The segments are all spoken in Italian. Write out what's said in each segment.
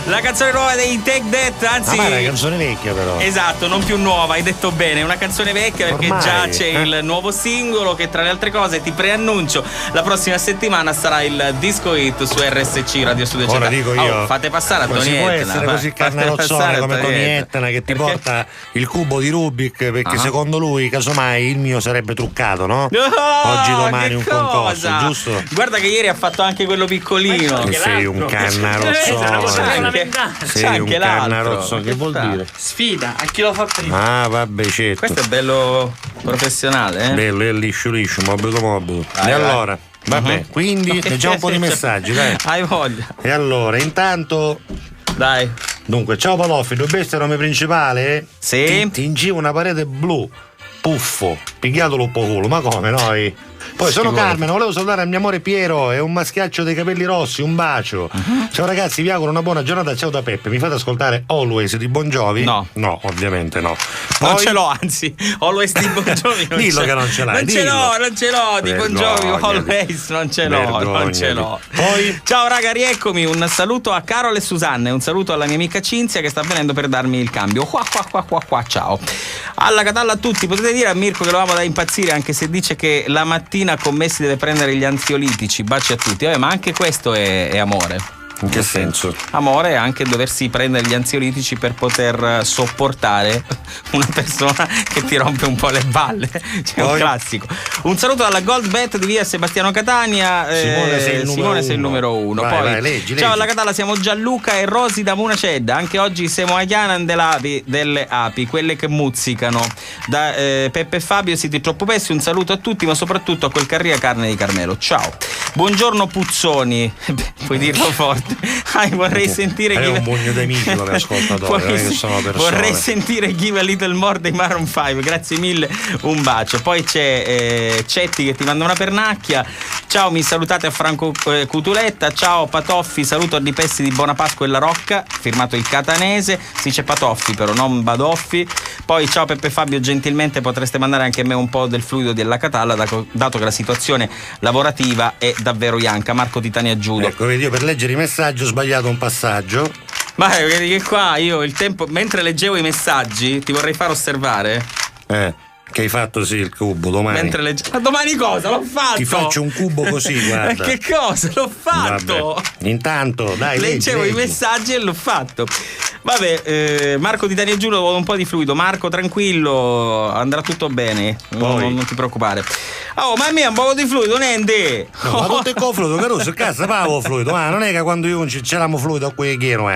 La canzone nuova dei Take That, anzi. Ma è una canzone vecchia, però. Esatto, non più nuova, hai detto bene, è una canzone vecchia perché Ormai, già c'è il nuovo singolo che tra le altre cose ti preannuncio la prossima settimana sarà il disco hit su RSC Radio Studio Ora Centrale. dico io. Fate passare a Ma si Tony può Etna, essere così carnerozzone come Tony Etna che ti Perché? porta il cubo di Rubik perché secondo lui casomai il mio sarebbe truccato, no? Oggi domani un concorso, giusto? Guarda che ieri ha fatto anche quello piccolino. Che sei un cannarozzone. Sei un cannarozzone, che vuol dire? Sfida, a chi lo fa prima? Ah, vabbè, certo. Questo è bello professionale, Bello, è liscio, morbido. Vai, E allora, vabbè, quindi No, leggiamo un po' di messaggi, dai. Hai voglia. E allora, intanto, Dai. dunque, ciao Paloffi, dovrebbe essere nome principale? Sì. Ti ingiva una parete blu, puffo, pigliatelo un po' culo, ma come noi? Poi sono Carmen, volevo salutare il mio amore Piero e un maschiaccio dei capelli rossi, un bacio. Ciao ragazzi, vi auguro una buona giornata, ciao da Peppe. Mi fate ascoltare Always di Bon Jovi? No. No, ovviamente no. Non Poi- ce l'ho, anzi, Always di Bon Jovi. Dillo che non ce l'hai, Non ce l'ho, di Bon Jovi, Vergognati. Always, non ce l'ho. Poi? Ciao raga, rieccomi, un saluto a Carol e Susanne, un saluto alla mia amica Cinzia che sta venendo per darmi il cambio. Qua, ciao. Alla Catalla a tutti, potete dire a Mirko che lo amo da impazzire anche se dice che la mattina con me si deve prendere gli ansiolitici, baci a tutti. Ma anche questo è amore. In che senso? Amore è anche doversi prendere gli ansiolitici per poter sopportare una persona che ti rompe un po' le balle. C'è un classico. Un saluto alla Gold Bet di via Sebastiano Catania. Simone sei il numero uno. Vai, Poi, vai, leggi. ciao alla Catalla, siamo Gianluca e Rosi da Munacedda. Anche oggi siamo a Chianan delle api, quelle che muzzicano. Da Peppe e Fabio siete troppo pessi. Un saluto a tutti, ma soprattutto a quel Carria Carne di Carmelo. Ciao. Buongiorno Puzzoni. Puoi dirlo forte. Vorrei sentire è un pugno di amici come ascoltatore, non è che sono persone. Vorrei sentire Give a Little More dei Maroon 5. Grazie mille, un bacio. Poi c'è Cetti che ti manda una pernacchia. Ciao, mi salutate a Franco Cutuletta. Ciao Patoffi, saluto a Di Pessi di Buona Pasqua e La Rocca, firmato il catanese. Si c'è Patoffi però, non Badoffi. Poi ciao Peppe Fabio, gentilmente potreste mandare anche a me un po' del fluido della Catalla, dato che la situazione lavorativa è davvero ianca. Marco Titania Giudo. Ecco, vedi, io per leggere i messaggi ho sbagliato un passaggio. Ma vedi che qua io il tempo, mentre leggevo i messaggi, ti vorrei far osservare. Che hai fatto sì il cubo domani. Ma domani cosa? L'ho fatto! Ti faccio un cubo così, guarda. Che cosa? L'ho fatto! Vabbè. Intanto, dai, leggevo leggi. i messaggi e l'ho fatto. Vabbè, Marco di Daniel Giulio vuole un po' di fluido. Marco, tranquillo, andrà tutto bene. Non ti preoccupare. Oh, ma mia, un po' di fluido, niente. No, ma tutto è con fluido, Caruso, il cazzo pago fluido, ma non è che quando io c'eravamo fluido a quei chiero,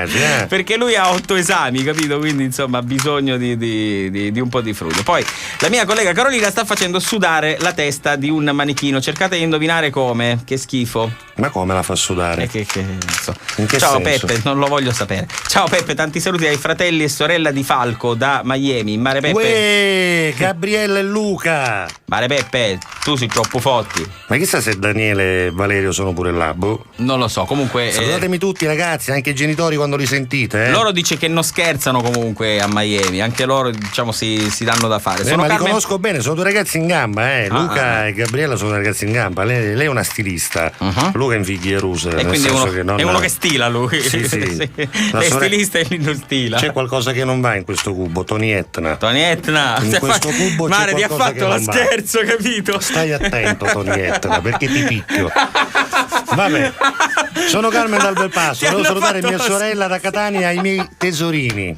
Perché lui ha 8 esami, capito? Quindi insomma ha bisogno di un po' di fluido. Poi la mia collega Carolina sta facendo sudare la testa di un manichino. Cercate di indovinare come. Che schifo. Ma come la fa sudare? In che Ciao senso? Peppe, non lo voglio sapere. Ciao Peppe, tanti saluti ai fratelli e sorella di Falco da Miami. Mare Peppe. Uè, Gabriella e Luca. Mare Peppe, tu sei troppo forti. Ma chissà se Daniele e Valerio sono pure là, boh. Non lo so, comunque. Salutatemi tutti ragazzi, anche i genitori quando li sentite. Loro dice che non scherzano comunque a Miami, anche loro diciamo si danno da fare. Ma li conosco bene, sono due ragazzi in gamba, Luca e Gabriella sono due ragazzi in gamba. Lei è una stilista. Luca è in fighierusa. E quindi è uno che stila lui. Sì. Lei stilista e lui non stila. C'è qualcosa che non va in questo cubo, Tony Etna. In questo cubo Mare, c'è ti ha qualcosa fatto lo scherzo, capito? Stai attento, Tony Etna, perché ti picchio. Vabbè, sono Carmen dal Belpasso, devo salutare mia sorella da Catania e i miei tesorini.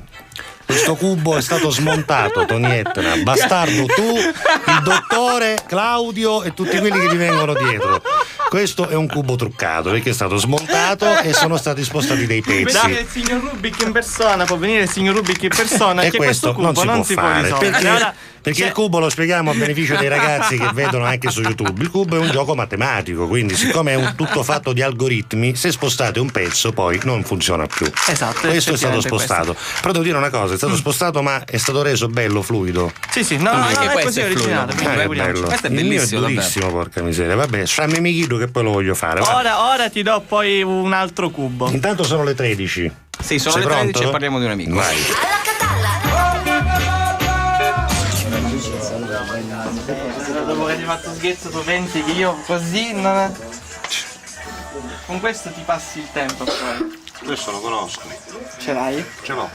Questo cubo è stato smontato, Tony Etna. Bastardo tu, il dottore, Claudio e tutti quelli che ti vengono dietro. Questo è un cubo truccato perché è stato smontato e sono stati spostati dei pezzi. Il signor Rubik in persona, può venire il signor Rubik in persona. E che questo cubo non si può fare risolvere. perché il cubo, lo spieghiamo a beneficio dei ragazzi che vedono anche su YouTube, il cubo è un gioco matematico, quindi siccome è tutto fatto di algoritmi, se spostate un pezzo poi non funziona più. Esatto. Questo è stato spostato. Però devo dire una cosa, è stato spostato ma è stato reso bello, fluido. Sì, no, anche è questo così è originale. È bello. Questo è Il mio è bellissimo, durissimo, porca miseria. Vabbè, fammi chiedo che poi lo voglio fare. Ora ti do poi un altro cubo. Intanto sono le 13. Sì, sono Sei le 13 pronto? e parliamo di un amico. Vai. Dopo che ti hai fatto scherzo tu pensi che io così non. con questo ti passi il tempo poi. Questo lo conosco. Ce l'hai? Ce l'ho.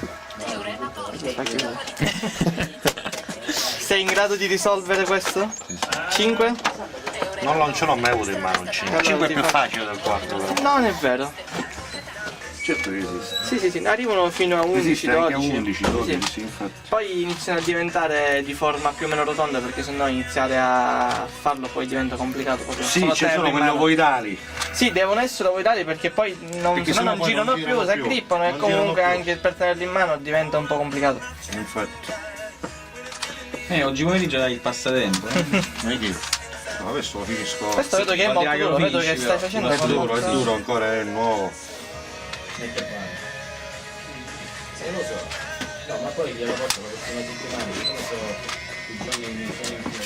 Sei in grado di risolvere questo? 5? Non ce l'ho mai avuto in mano il 5. Allora Il 5 è ti più faccio- facile del 4 però. Non è vero. Certo che esiste. Sì, arrivano fino a 11, Esiste anche a 12. 11, 12, Sì. sì, infatti. Poi iniziano a diventare di forma più o meno rotonda perché sennò iniziare a farlo poi diventa complicato proprio. Sì, Solo ci tenerlo sono in quelli mano. ovoidali. Sì, devono essere ovoidali perché poi Perché se no sennò non poi girano non più, girano si più. aggroppano e Non comunque girano più. anche per tenerli in mano diventa un po' complicato. Infatti. Oggi pomeriggio dai il passatempo. Vedi? No, questo lo finisco. Questo vedo che è vuol molto dire che duro, lo vedo che finisci, stai però. facendo È con duro, è molto- duro ancora, è nuovo.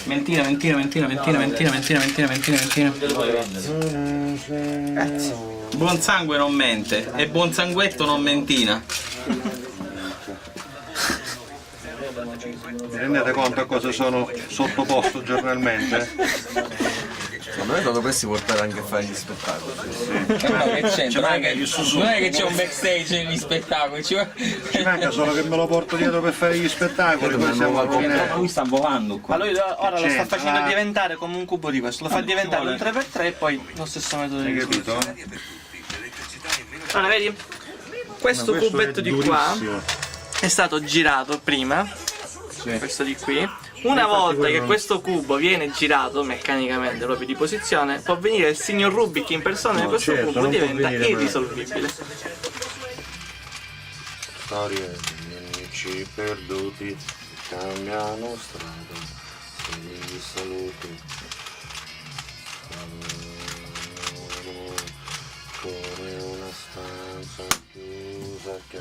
Mentina. Buon sangue non mente e buon sanguetto non mentina. Vi rendete conto a cosa sono sottoposto giornalmente? Secondo me lo dovresti portare anche a fare gli spettacoli. Che c'entra? Non è che c'è un backstage negli spettacoli. Ci manca solo che me lo porto dietro per fare gli spettacoli, poi siamo a fine. Lui sta volando qua. Ma lui ora lo sta C'entra. facendo diventare come un cubo di questo, lo fa diventare un 3x3 e poi lo stesso metodo Hai di capito? Allora vedi? Questo Questo cubetto è di qua durissimo. è stato girato prima, questo di qui. Una volta che questo cubo viene girato meccanicamente proprio di posizione, può venire il signor Rubik in persona e questo certo, cubo non può diventa venire, ma- irrisolvibile. Storie di amici perduti cambiano strada, se li saluti. Come una stanza chiusa che